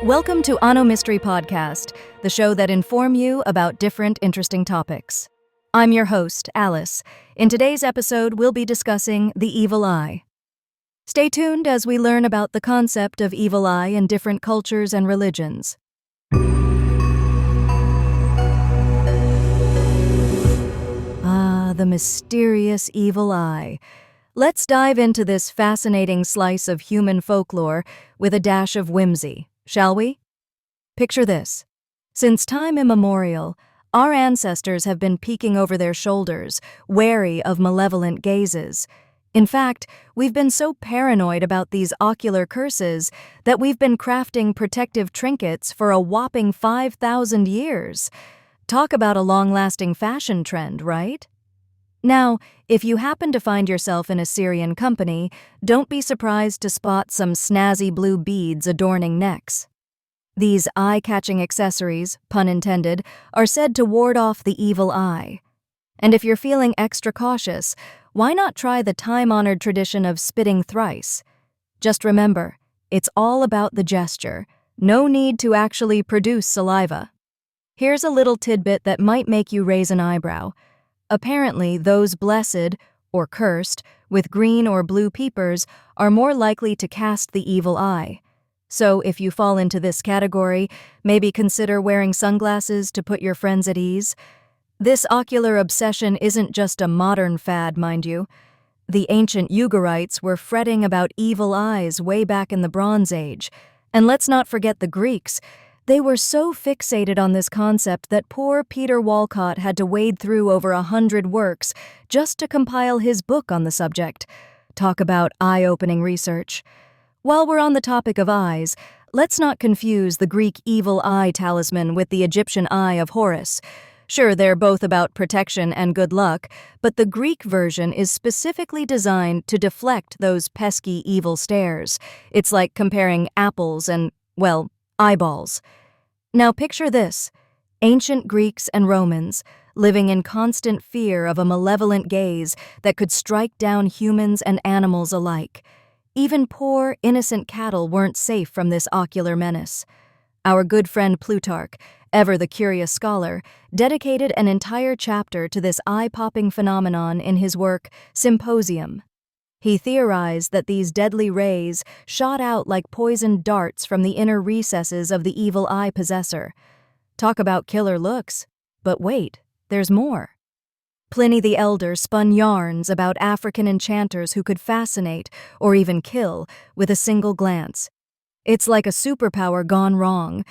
Welcome to Ano Mystery Podcast, the show that inform you about different interesting topics. I'm your host, Alice. In today's episode, we'll be discussing the evil eye. Stay tuned as we learn about the concept of evil eye in different cultures and religions. The mysterious evil eye. Let's dive into this fascinating slice of human folklore with a dash of whimsy, shall we? Picture this. Since time immemorial, our ancestors have been peeking over their shoulders, wary of malevolent gazes. In fact, we've been so paranoid about these ocular curses that we've been crafting protective trinkets for a whopping 5,000 years. Talk about a long-lasting fashion trend, right? Now, if you happen to find yourself in a Syrian company, don't be surprised to spot some snazzy blue beads adorning necks. These eye-catching accessories, pun intended, are said to ward off the evil eye. And if you're feeling extra cautious, why not try the time-honored tradition of spitting thrice? Just remember, it's all about the gesture. No need to actually produce saliva. Here's a little tidbit that might make you raise an eyebrow. Apparently, those blessed, or cursed, with green or blue peepers are more likely to cast the evil eye. So if you fall into this category, maybe consider wearing sunglasses to put your friends at ease. This ocular obsession isn't just a modern fad, mind you. The ancient Ugarites were fretting about evil eyes way back in the Bronze Age. And let's not forget the Greeks. They were so fixated on this concept that poor Peter Walcott had to wade through over 100 works just to compile his book on the subject. Talk about eye-opening research. While we're on the topic of eyes, let's not confuse the Greek evil eye talisman with the Egyptian eye of Horus. Sure, they're both about protection and good luck, but the Greek version is specifically designed to deflect those pesky evil stares. It's like comparing apples and, well, eyeballs. Now picture this. Ancient Greeks and Romans living in constant fear of a malevolent gaze that could strike down humans and animals alike. Even poor, innocent cattle weren't safe from this ocular menace. Our good friend Plutarch, ever the curious scholar, dedicated an entire chapter to this eye-popping phenomenon in his work Symposium. He theorized that these deadly rays shot out like poisoned darts from the inner recesses of the evil eye possessor. Talk about killer looks. But wait, there's more. Pliny the Elder spun yarns about African enchanters who could fascinate, or even kill, with a single glance. It's like a superpower gone wrong.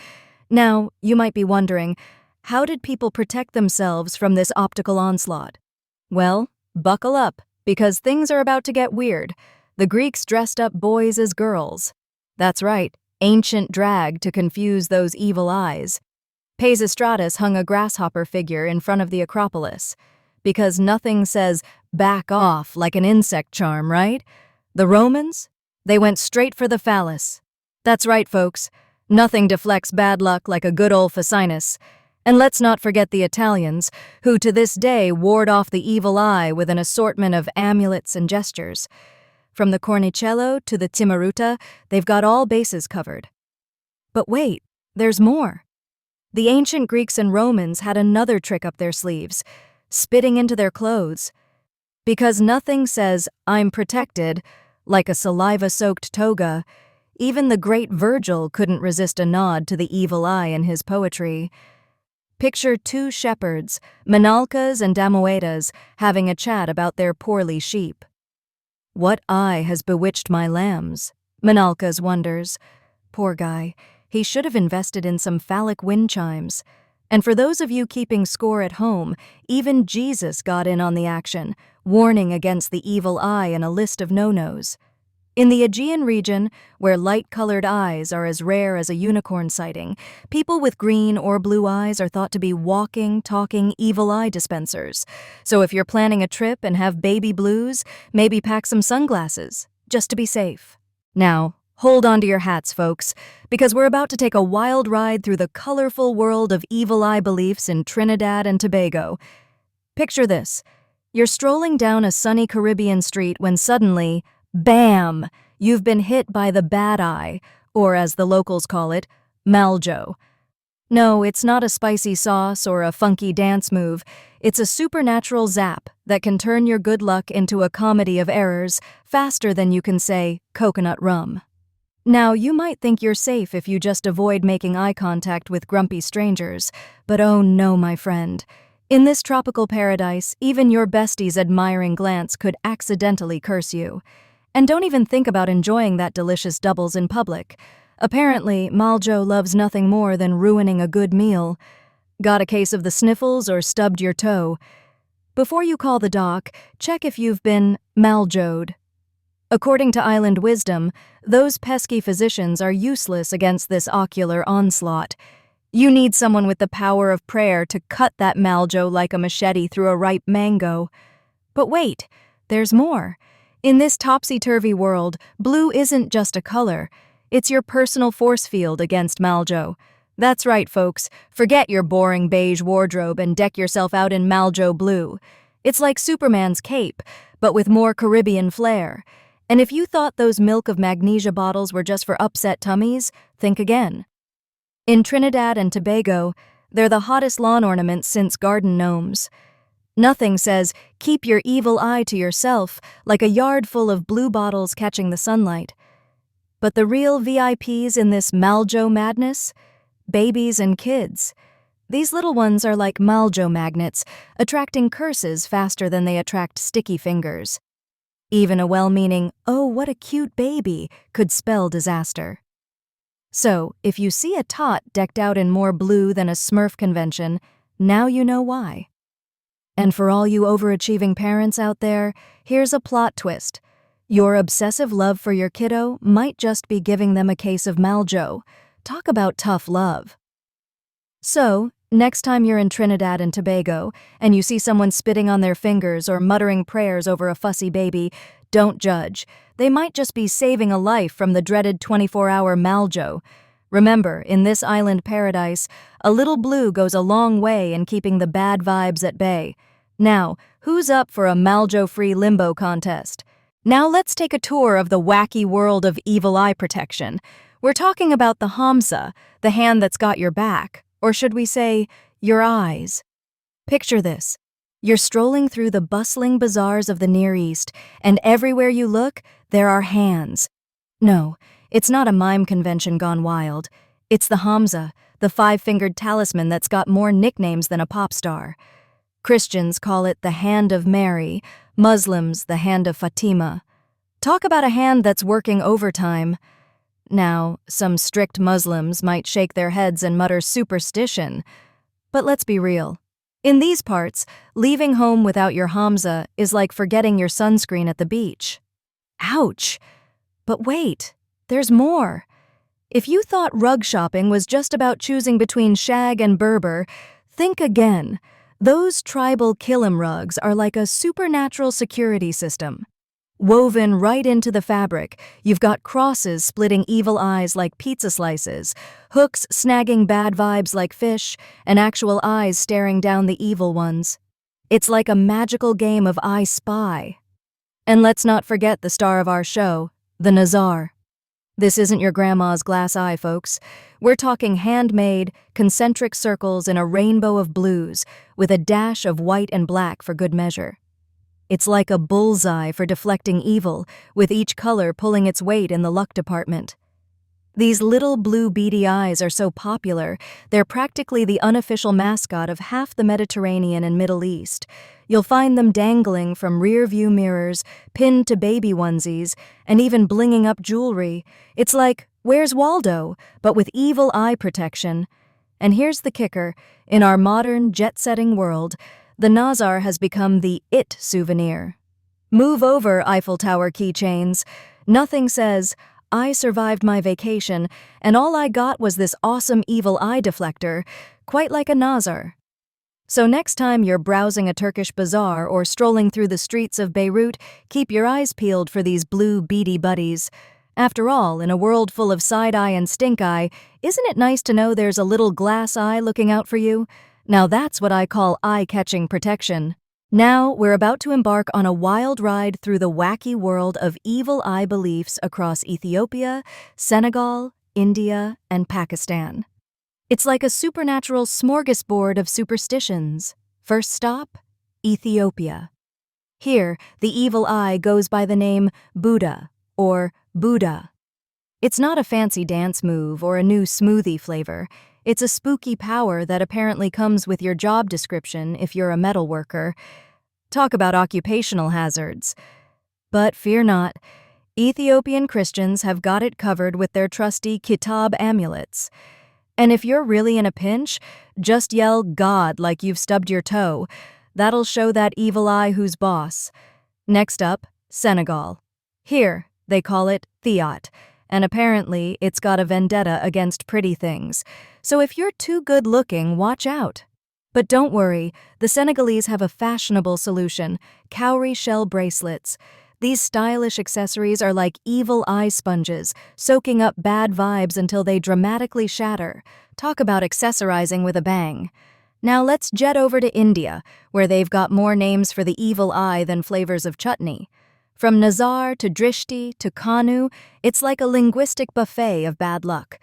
Now, you might be wondering, how did people protect themselves from this optical onslaught? Well, buckle up, because things are about to get weird. The Greeks dressed up boys as girls. That's right, ancient drag to confuse those evil eyes. Pisistratus hung a grasshopper figure in front of the Acropolis. Because nothing says back off like an insect charm, right? The Romans? They went straight for the phallus. That's right, folks. Nothing deflects bad luck like a good old Ficinus. And let's not forget the Italians, who to this day ward off the evil eye with an assortment of amulets and gestures. From the cornicello to the timaruta, they've got all bases covered. But wait, there's more. The ancient Greeks and Romans had another trick up their sleeves, spitting into their clothes. Because nothing says, I'm protected, like a saliva-soaked toga, even the great Virgil couldn't resist a nod to the evil eye in his poetry. Picture two shepherds, Menalcas and Damoetas, having a chat about their poorly sheep. What eye has bewitched my lambs? Menalcas wonders. Poor guy, he should have invested in some phallic wind chimes. And for those of you keeping score at home, even Jesus got in on the action, warning against the evil eye in a list of no-nos. In the Aegean region, where light-colored eyes are as rare as a unicorn sighting, people with green or blue eyes are thought to be walking, talking evil eye dispensers. So if you're planning a trip and have baby blues, maybe pack some sunglasses, just to be safe. Now, hold on to your hats, folks, because we're about to take a wild ride through the colorful world of evil eye beliefs in Trinidad and Tobago. Picture this. You're strolling down a sunny Caribbean street when suddenly, bam! You've been hit by the bad eye, or as the locals call it, Maljo. No, it's not a spicy sauce or a funky dance move. It's a supernatural zap that can turn your good luck into a comedy of errors faster than you can say coconut rum. Now, you might think you're safe if you just avoid making eye contact with grumpy strangers, but oh no, my friend. In this tropical paradise, even your bestie's admiring glance could accidentally curse you. And don't even think about enjoying that delicious doubles in public. Apparently, Maljo loves nothing more than ruining a good meal. Got a case of the sniffles or stubbed your toe? Before you call the doc, check if you've been Maljoed. According to island wisdom, those pesky physicians are useless against this ocular onslaught. You need someone with the power of prayer to cut that Maljo like a machete through a ripe mango. But wait, there's more. In this topsy-turvy world, blue isn't just a color. It's your personal force field against Maljo. That's right, folks. Forget your boring beige wardrobe and deck yourself out in Maljo blue. It's like Superman's cape, but with more Caribbean flair. And if you thought those milk of magnesia bottles were just for upset tummies, think again. In Trinidad and Tobago, they're the hottest lawn ornaments since garden gnomes. Nothing says, keep your evil eye to yourself, like a yard full of blue bottles catching the sunlight. But the real VIPs in this Maljo madness? Babies and kids. These little ones are like Maljo magnets, attracting curses faster than they attract sticky fingers. Even a well-meaning, "Oh, what a cute baby," could spell disaster. So, if you see a tot decked out in more blue than a Smurf convention, now you know why. And for all you overachieving parents out there, here's a plot twist. Your obsessive love for your kiddo might just be giving them a case of Maljo. Talk about tough love. So, next time you're in Trinidad and Tobago and you see someone spitting on their fingers or muttering prayers over a fussy baby, don't judge. They might just be saving a life from the dreaded 24-hour Maljo. Remember, in this island paradise, a little blue goes a long way in keeping the bad vibes at bay. Now, who's up for a Maljo-free limbo contest? Now let's take a tour of the wacky world of evil eye protection. We're talking about the Hamsa, the hand that's got your back, or should we say, your eyes. Picture this. You're strolling through the bustling bazaars of the Near East, and everywhere you look, there are hands. No, it's not a mime convention gone wild. It's the Hamsa, the five-fingered talisman that's got more nicknames than a pop star. Christians call it the Hand of Mary, Muslims the Hand of Fatima. Talk about a hand that's working overtime. Now, some strict Muslims might shake their heads and mutter superstition. But let's be real. In these parts, leaving home without your Hamsa is like forgetting your sunscreen at the beach. Ouch! But wait, there's more. If you thought rug shopping was just about choosing between shag and Berber, think again. Those tribal kilim rugs are like a supernatural security system. Woven right into the fabric, you've got crosses splitting evil eyes like pizza slices, hooks snagging bad vibes like fish, and actual eyes staring down the evil ones. It's like a magical game of I Spy. And let's not forget the star of our show, the Nazar. This isn't your grandma's glass eye, folks. We're talking handmade, concentric circles in a rainbow of blues, with a dash of white and black for good measure. It's like a bullseye for deflecting evil, with each color pulling its weight in the luck department. These little blue beady eyes are so popular, they're practically the unofficial mascot of half the Mediterranean and Middle East. You'll find them dangling from rear-view mirrors, pinned to baby onesies, and even blinging up jewelry. It's like, where's Waldo? But with evil eye protection. And here's the kicker. In our modern, jet-setting world, the Nazar has become the it souvenir. Move over, Eiffel Tower keychains. Nothing says, I survived my vacation, and all I got was this awesome evil eye deflector, quite like a Nazar. So next time you're browsing a Turkish bazaar or strolling through the streets of Beirut, keep your eyes peeled for these blue beady buddies. After all, in a world full of side-eye and stink-eye, isn't it nice to know there's a little glass eye looking out for you? Now that's what I call eye-catching protection. Now, we're about to embark on a wild ride through the wacky world of evil eye beliefs across Ethiopia, Senegal, India, and Pakistan. It's like a supernatural smorgasbord of superstitions. First stop, Ethiopia. Here, the evil eye goes by the name Buddha or Buddha. It's not a fancy dance move or a new smoothie flavor. It's a spooky power that apparently comes with your job description if you're a metal worker. Talk about occupational hazards. But fear not, Ethiopian Christians have got it covered with their trusty kitab amulets. And if you're really in a pinch, just yell God like you've stubbed your toe. That'll show that evil eye who's boss. Next up, Senegal. Here, they call it Thiat, and apparently it's got a vendetta against pretty things. So if you're too good-looking, watch out. But don't worry, the Senegalese have a fashionable solution: cowrie shell bracelets. These stylish accessories are like evil eye sponges, soaking up bad vibes until they dramatically shatter. Talk about accessorizing with a bang. Now let's jet over to India, where they've got more names for the evil eye than flavors of chutney. From Nazar to Drishti to Kanu, it's like a linguistic buffet of bad luck.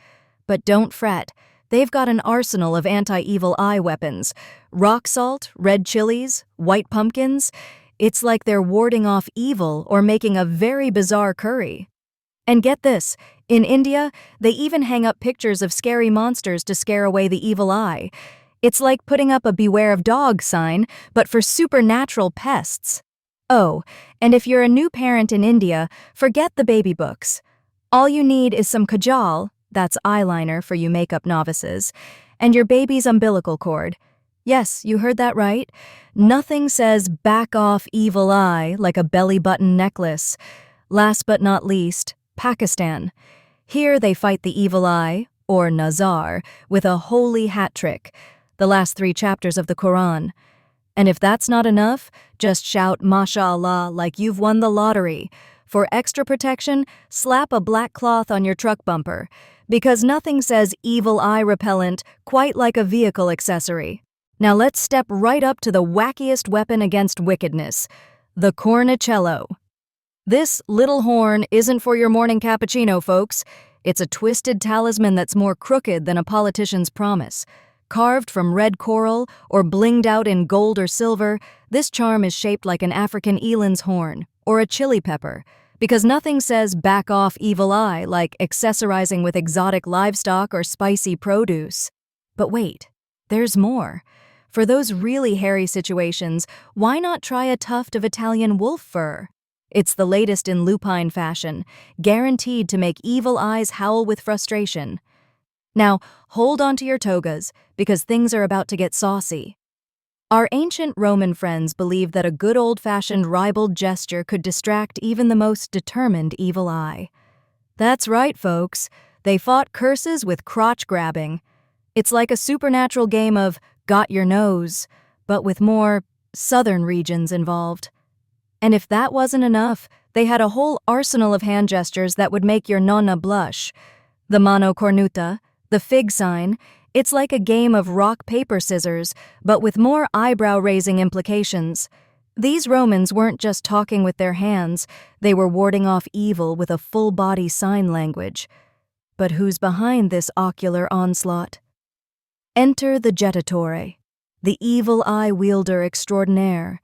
But don't fret, they've got an arsenal of anti-evil eye weapons. Rock salt, red chilies, white pumpkins. It's like they're warding off evil or making a very bizarre curry. And get this, in India, they even hang up pictures of scary monsters to scare away the evil eye. It's like putting up a beware of dog sign, but for supernatural pests. Oh, and if you're a new parent in India, forget the baby books. All you need is some kajal, that's eyeliner for you makeup novices, and your baby's umbilical cord. Yes, you heard that right. Nothing says back off evil eye like a belly button necklace. Last but not least, Pakistan. Here they fight the evil eye, or Nazar, with a holy hat trick, the last 3 chapters of the Quran. And if that's not enough, just shout MashaAllah like you've won the lottery. For extra protection, slap a black cloth on your truck bumper, because nothing says evil eye repellent quite like a vehicle accessory. Now let's step right up to the wackiest weapon against wickedness, the cornicello. This little horn isn't for your morning cappuccino, folks. It's a twisted talisman that's more crooked than a politician's promise. Carved from red coral or blinged out in gold or silver, this charm is shaped like an African eland's horn or a chili pepper, because nothing says back off evil eye like accessorizing with exotic livestock or spicy produce. But wait, there's more. For those really hairy situations, why not try a tuft of Italian wolf fur? It's the latest in lupine fashion, guaranteed to make evil eyes howl with frustration. Now, hold on to your togas, because things are about to get saucy. Our ancient Roman friends believed that a good old-fashioned ribald gesture could distract even the most determined evil eye. That's right, folks. They fought curses with crotch grabbing. It's like a supernatural game of got your nose, but with more southern regions involved. And if that wasn't enough, they had a whole arsenal of hand gestures that would make your nonna blush. The mano cornuta, the fig sign, it's like a game of rock, paper, scissors, but with more eyebrow-raising implications. These Romans weren't just talking with their hands, they were warding off evil with a full-body sign language. But who's behind this ocular onslaught? Enter the jettatore, the evil eye wielder extraordinaire.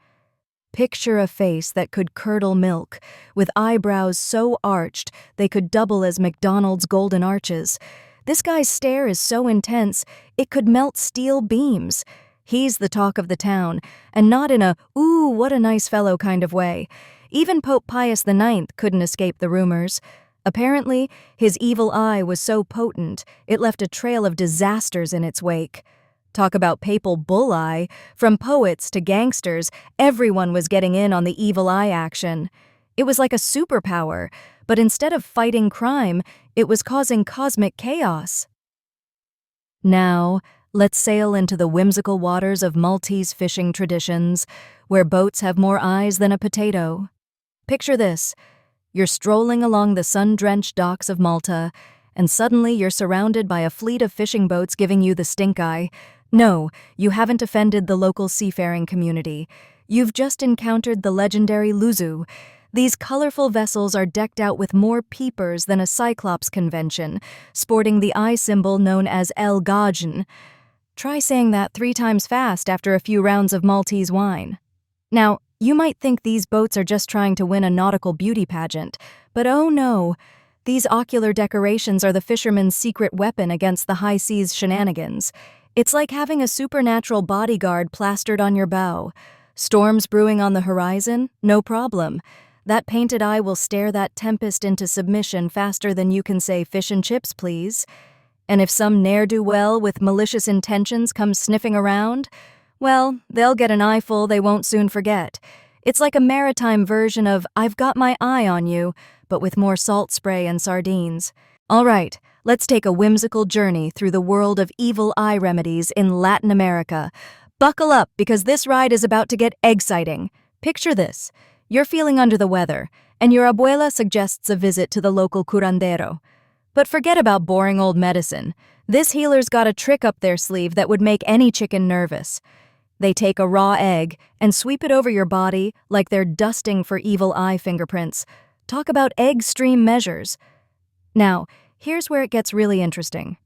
Picture a face that could curdle milk, with eyebrows so arched they could double as McDonald's golden arches. This guy's stare is so intense, it could melt steel beams. He's the talk of the town, and not in a, ooh, what a nice fellow kind of way. Even Pope Pius IX couldn't escape the rumors. Apparently, his evil eye was so potent, it left a trail of disasters in its wake. Talk about papal bull eye. From poets to gangsters, everyone was getting in on the evil eye action. It was like a superpower, but instead of fighting crime, it was causing cosmic chaos. Now, let's sail into the whimsical waters of Maltese fishing traditions, where boats have more eyes than a potato. Picture this. You're strolling along the sun-drenched docks of Malta, and suddenly you're surrounded by a fleet of fishing boats giving you the stink eye. No, you haven't offended the local seafaring community. You've just encountered the legendary Luzu. These colorful vessels are decked out with more peepers than a Cyclops convention, sporting the eye symbol known as El Gajn. Try saying that 3 times fast after a few rounds of Maltese wine. Now, you might think these boats are just trying to win a nautical beauty pageant, but oh no. These ocular decorations are the fisherman's secret weapon against the high seas shenanigans. It's like having a supernatural bodyguard plastered on your bow. Storms brewing on the horizon? No problem. That painted eye will stare that tempest into submission faster than you can say fish and chips, please. And if some ne'er-do-well with malicious intentions comes sniffing around, well, they'll get an eyeful they won't soon forget. It's like a maritime version of I've got my eye on you, but with more salt spray and sardines. All right, let's take a whimsical journey through the world of evil eye remedies in Latin America. Buckle up, because this ride is about to get exciting. Picture this. You're feeling under the weather, and your abuela suggests a visit to the local curandero. But forget about boring old medicine. This healer's got a trick up their sleeve that would make any chicken nervous. They take a raw egg and sweep it over your body like they're dusting for evil eye fingerprints. Talk about extreme measures. Now, here's where it gets really interesting.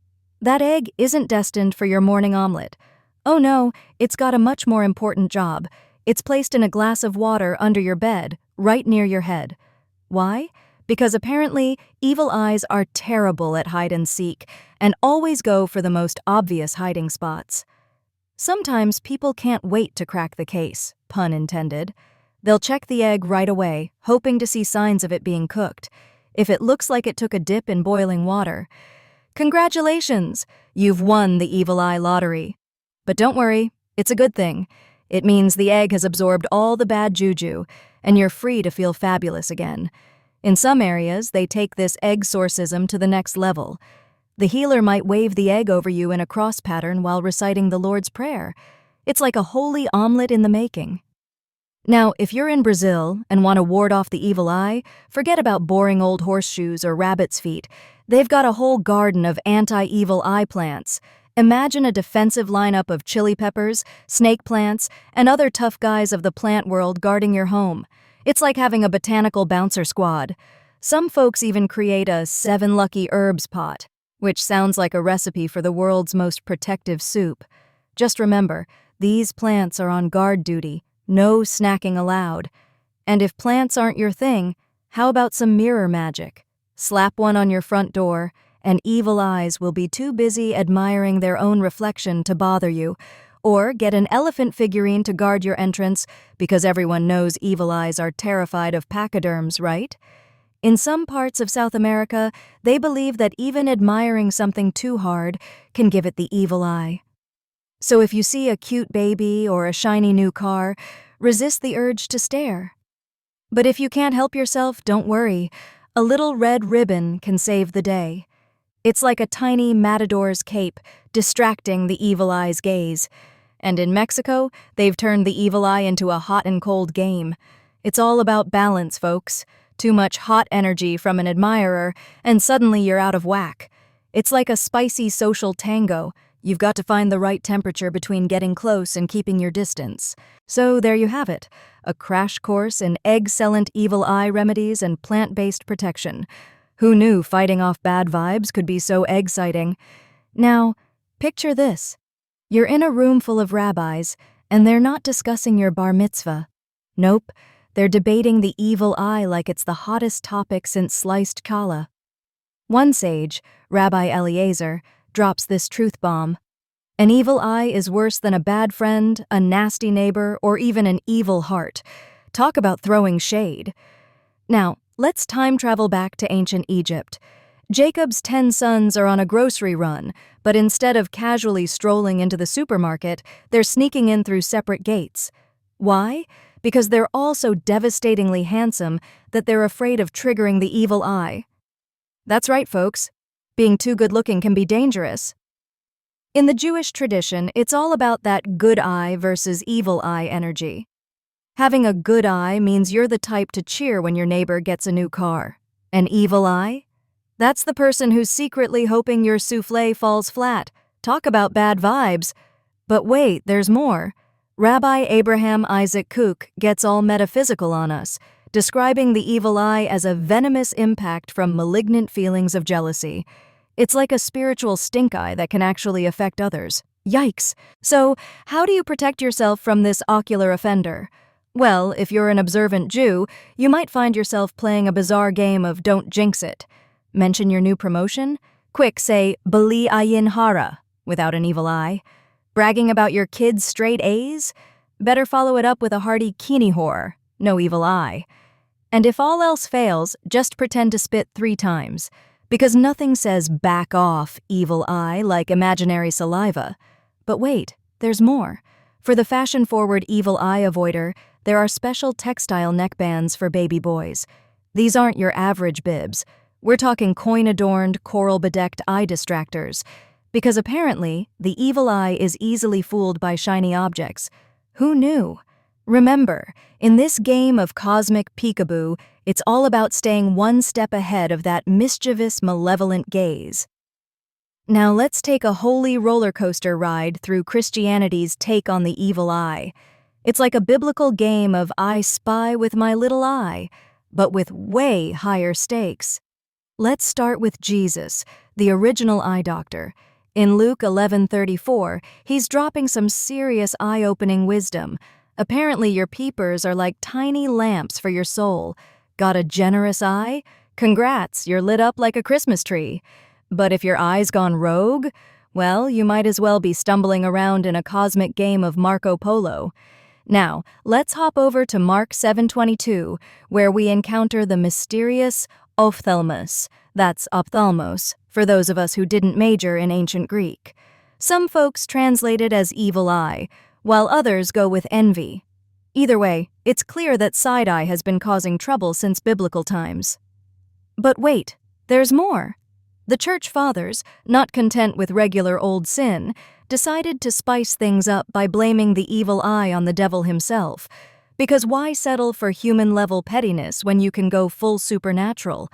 That egg isn't destined for your morning omelet. Oh no, it's got a much more important job. It's placed in a glass of water under your bed, right near your head. Why? Because apparently, evil eyes are terrible at hide and seek and always go for the most obvious hiding spots. Sometimes people can't wait to crack the case, pun intended. They'll check the egg right away, hoping to see signs of it being cooked. If it looks like it took a dip in boiling water, congratulations! You've won the evil eye lottery. But don't worry, it's a good thing. It means the egg has absorbed all the bad juju, and you're free to feel fabulous again. In some areas, they take this exorcism to the next level. The healer might wave the egg over you in a cross pattern while reciting the Lord's Prayer. It's like a holy omelet in the making. Now, if you're in Brazil and want to ward off the evil eye, forget about boring old horseshoes or rabbit's feet. They've got a whole garden of anti-evil eye plants. Imagine a defensive lineup of chili peppers, snake plants, and other tough guys of the plant world guarding your home. It's like having a botanical bouncer squad. Some folks even create a 7 lucky herbs pot, which sounds like a recipe for the world's most protective soup. Just remember, these plants are on guard duty, no snacking allowed. And if plants aren't your thing, how about some mirror magic? Slap one on your front door, and evil eyes will be too busy admiring their own reflection to bother you. Or get an elephant figurine to guard your entrance, because everyone knows evil eyes are terrified of pachyderms, right? In some parts of South America, they believe that even admiring something too hard can give it the evil eye. So if you see a cute baby or a shiny new car, resist the urge to stare. But if you can't help yourself, don't worry. A little red ribbon can save the day. It's like a tiny matador's cape, distracting the evil eye's gaze. And in Mexico, they've turned the evil eye into a hot and cold game. It's all about balance, folks. Too much hot energy from an admirer, and suddenly you're out of whack. It's like a spicy social tango. You've got to find the right temperature between getting close and keeping your distance. So there you have it, a crash course in excellent evil eye remedies and plant-based protection. Who knew fighting off bad vibes could be so exciting? Now, picture this. You're in a room full of rabbis, and they're not discussing your bar mitzvah. Nope, they're debating the evil eye like it's the hottest topic since sliced challah. One sage, Rabbi Eliezer, drops this truth bomb. An evil eye is worse than a bad friend, a nasty neighbor, or even an evil heart. Talk about throwing shade. Now, let's time travel back to ancient Egypt. Jacob's 10 sons are on a grocery run, but instead of casually strolling into the supermarket, they're sneaking in through separate gates. Why? Because they're all so devastatingly handsome that they're afraid of triggering the evil eye. That's right, folks. Being too good-looking can be dangerous. In the Jewish tradition, it's all about that good eye versus evil eye energy. Having a good eye means you're the type to cheer when your neighbor gets a new car. An evil eye? That's the person who's secretly hoping your soufflé falls flat. Talk about bad vibes. But wait, there's more. Rabbi Abraham Isaac Kook gets all metaphysical on us. describing the evil eye as a venomous impact from malignant feelings of jealousy. It's like a spiritual stink eye that can actually affect others. Yikes! So, how do you protect yourself from this ocular offender? Well, if you're an observant Jew, you might find yourself playing a bizarre game of don't jinx it. Mention your new promotion? Quick, say, Bali ayin hara, without an evil eye. Bragging about your kids' straight A's? Better follow it up with a hearty kini horror, no evil eye. And if all else fails, just pretend to spit 3 times. Because nothing says back off, evil eye, like imaginary saliva. But wait, there's more. For the fashion-forward evil eye avoider, there are special textile neckbands for baby boys. These aren't your average bibs. We're talking coin-adorned, coral-bedecked eye distractors. Because apparently, the evil eye is easily fooled by shiny objects. Who knew? Remember, in this game of cosmic peekaboo, it's all about staying one step ahead of that mischievous, malevolent gaze. Now let's take a holy roller coaster ride through Christianity's take on the evil eye. It's like a biblical game of I spy with my little eye, but with way higher stakes. Let's start with Jesus, the original eye doctor. In Luke 11:34, he's dropping some serious eye-opening wisdom. Apparently your peepers are like tiny lamps for your soul. Got a generous eye? Congrats, you're lit up like a Christmas tree. But if your eye's gone rogue, well, you might as well be stumbling around in a cosmic game of Marco Polo. Now, let's hop over to Mark 7:22, where we encounter the mysterious ophthalmos, that's ophthalmos, for those of us who didn't major in ancient Greek. Some folks translate it as evil eye, while others go with envy. Either way, it's clear that side-eye has been causing trouble since biblical times. But wait, there's more. The Church Fathers, not content with regular old sin, decided to spice things up by blaming the evil eye on the devil himself. Because why settle for human-level pettiness when you can go full supernatural?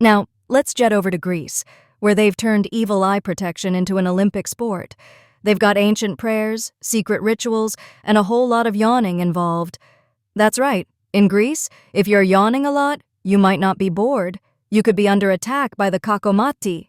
Now, let's jet over to Greece, where they've turned evil eye protection into an Olympic sport. They've got ancient prayers, secret rituals, and a whole lot of yawning involved. That's right, in Greece, if you're yawning a lot, you might not be bored. You could be under attack by the kakomati.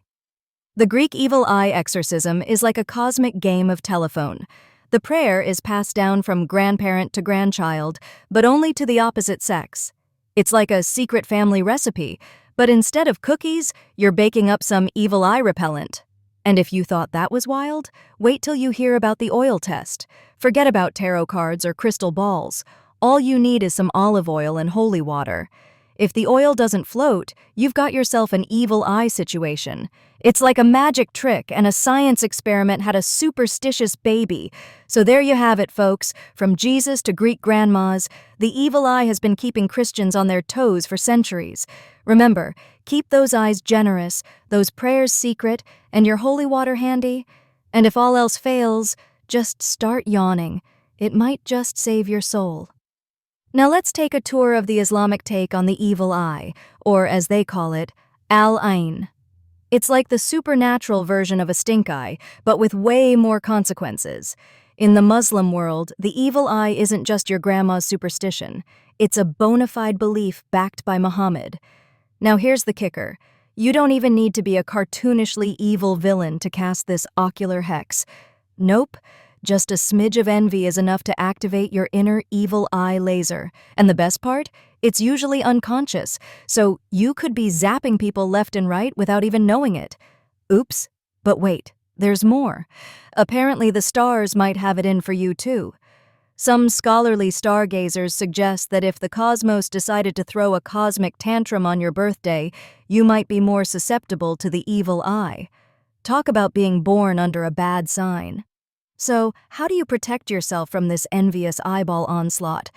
The Greek evil eye exorcism is like a cosmic game of telephone. The prayer is passed down from grandparent to grandchild, but only to the opposite sex. It's like a secret family recipe, but instead of cookies, you're baking up some evil eye repellent. And if you thought that was wild, wait till you hear about the oil test. Forget about tarot cards or crystal balls. All you need is some olive oil and holy water. If the oil doesn't float, you've got yourself an evil eye situation. It's like a magic trick, and a science experiment had a superstitious baby. So there you have it, folks. From Jesus to Greek grandmas, the evil eye has been keeping Christians on their toes for centuries. Remember, keep those eyes generous, those prayers secret, and your holy water handy. And if all else fails, just start yawning. It might just save your soul. Now let's take a tour of the Islamic take on the evil eye, or as they call it, al-ain. It's like the supernatural version of a stink eye, but with way more consequences. In the Muslim world, the evil eye isn't just your grandma's superstition. It's a bona fide belief backed by Muhammad. Now here's the kicker. You don't even need to be a cartoonishly evil villain to cast this ocular hex. Nope. Just a smidge of envy is enough to activate your inner evil eye laser. And the best part? It's usually unconscious, so you could be zapping people left and right without even knowing it. Oops, but wait, there's more. Apparently the stars might have it in for you too. Some scholarly stargazers suggest that if the cosmos decided to throw a cosmic tantrum on your birthday, you might be more susceptible to the evil eye. Talk about being born under a bad sign. So, how do you protect yourself from this envious eyeball onslaught?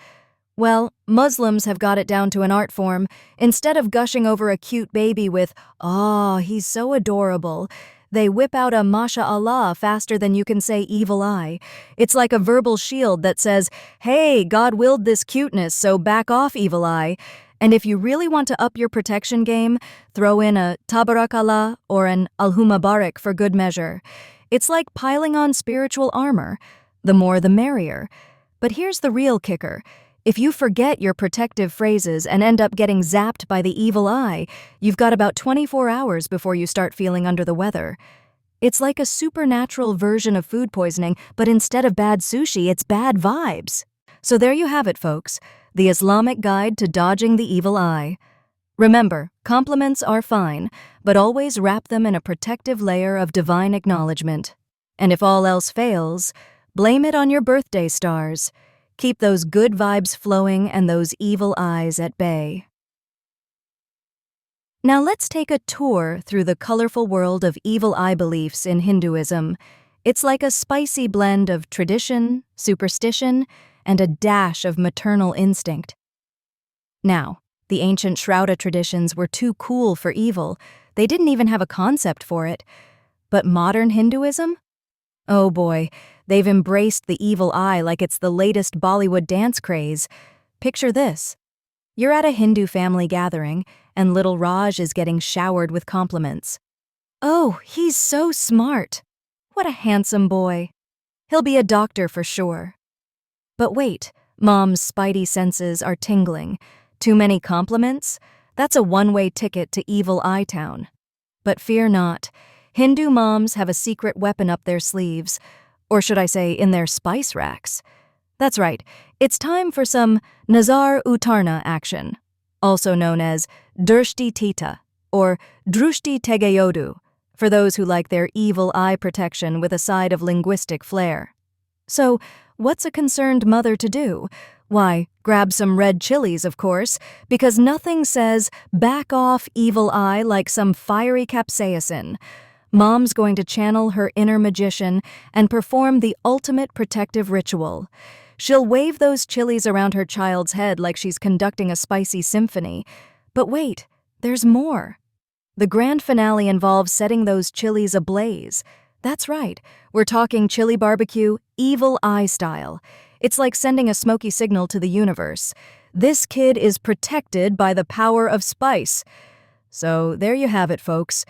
Well, Muslims have got it down to an art form. Instead of gushing over a cute baby with, "Oh, he's so adorable," they whip out a "Masha faster than you can say evil eye. It's like a verbal shield that says, "Hey, God willed this cuteness, so back off, evil eye." And if you really want to up your protection game, throw in a Tabarakallah or an Alhumma Barak for good measure. It's like piling on spiritual armor. The more the merrier. But here's the real kicker. If you forget your protective phrases and end up getting zapped by the evil eye, you've got about 24 hours before you start feeling under the weather. It's like a supernatural version of food poisoning, but instead of bad sushi, it's bad vibes. So there you have it, folks, the Islamic guide to dodging the evil eye. Remember, compliments are fine, but always wrap them in a protective layer of divine acknowledgement. And if all else fails, blame it on your birthday stars. Keep those good vibes flowing and those evil eyes at bay. Now let's take a tour through the colorful world of evil eye beliefs in Hinduism. It's like a spicy blend of tradition, superstition, and a dash of maternal instinct. Now, the ancient Shrouda traditions were too cool for evil. They didn't even have a concept for it. But modern Hinduism? Oh boy, they've embraced the evil eye like it's the latest Bollywood dance craze. Picture this. You're at a Hindu family gathering, and little Raj is getting showered with compliments. Oh, he's so smart. What a handsome boy. He'll be a doctor for sure. But wait, Mom's spidey senses are tingling. Too many compliments? That's a one-way ticket to Evil Eye Town. But fear not. Hindu moms have a secret weapon up their sleeves. Or should I say, in their spice racks. That's right, it's time for some Nazar Utarna action, also known as Drshti Tita, or Drushti Tegayodu, for those who like their evil eye protection with a side of linguistic flair. So, what's a concerned mother to do? Why, grab some red chilies, of course, because nothing says back off evil eye like some fiery capsaicin. Mom's going to channel her inner magician and perform the ultimate protective ritual. She'll wave those chilies around her child's head like she's conducting a spicy symphony. But wait, there's more. The grand finale involves setting those chilies ablaze. That's right, we're talking chili barbecue, evil eye style. It's like sending a smoky signal to the universe. This kid is protected by the power of spice. So there you have it, folks.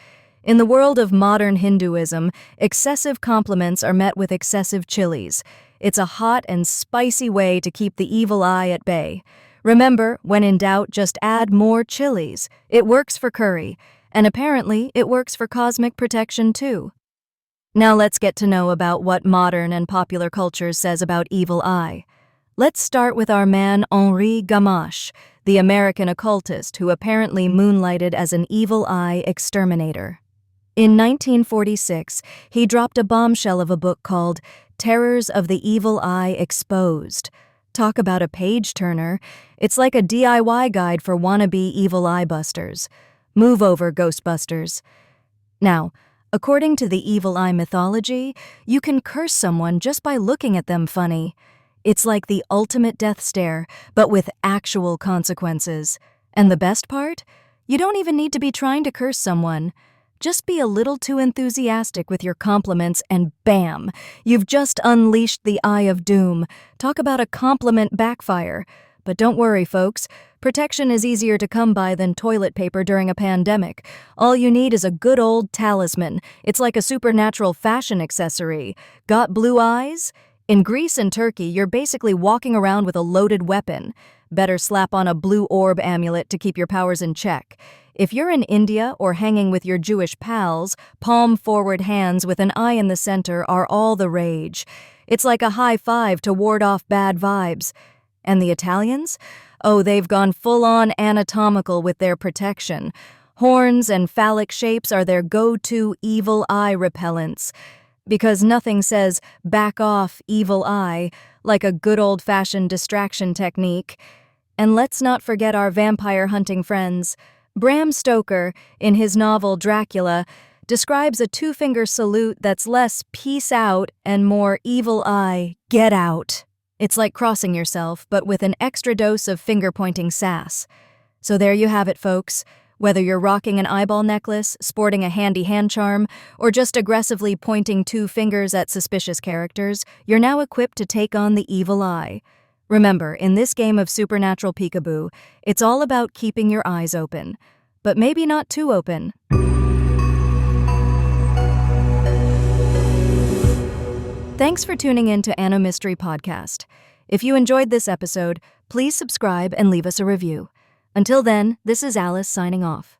In the world of modern Hinduism, excessive compliments are met with excessive chilies. It's a hot and spicy way to keep the evil eye at bay. Remember, when in doubt, just add more chilies. It works for curry, and apparently it works for cosmic protection too. Now let's get to know about what modern and popular culture says about evil eye. Let's start with our man Henri Gamache, the American occultist who apparently moonlighted as an evil eye exterminator. In 1946, he dropped a bombshell of a book called Terrors of the Evil Eye Exposed. Talk about a page-turner. It's like a DIY guide for wannabe evil eye busters. Move over, Ghostbusters. Now, according to the evil eye mythology, you can curse someone just by looking at them funny. It's like the ultimate death stare, but with actual consequences. And the best part? You don't even need to be trying to curse someone. Just be a little too enthusiastic with your compliments and bam, you've just unleashed the eye of doom. Talk about a compliment backfire. But don't worry, folks. Protection is easier to come by than toilet paper during a pandemic. All you need is a good old talisman. It's like a supernatural fashion accessory. Got blue eyes? In Greece and Turkey, you're basically walking around with a loaded weapon. Better slap on a blue orb amulet to keep your powers in check. If you're in India or hanging with your Jewish pals, palm-forward hands with an eye in the center are all the rage. It's like a high five to ward off bad vibes. And the Italians? Oh, they've gone full-on anatomical with their protection. Horns and phallic shapes are their go-to evil eye repellents. Because nothing says, back off, evil eye, like a good old-fashioned distraction technique. And let's not forget our vampire hunting friends. Bram Stoker, in his novel Dracula, describes a two-finger salute that's less peace out and more evil eye, get out. It's like crossing yourself, but with an extra dose of finger-pointing sass. So there you have it, folks. Whether you're rocking an eyeball necklace, sporting a handy hand charm, or just aggressively pointing two fingers at suspicious characters, you're now equipped to take on the evil eye. Remember, in this game of supernatural peekaboo, it's all about keeping your eyes open. But maybe not too open. Thanks for tuning in to Anno Mystery Podcast. If you enjoyed this episode, Please subscribe and leave us a review. Until then, this is Alice signing off.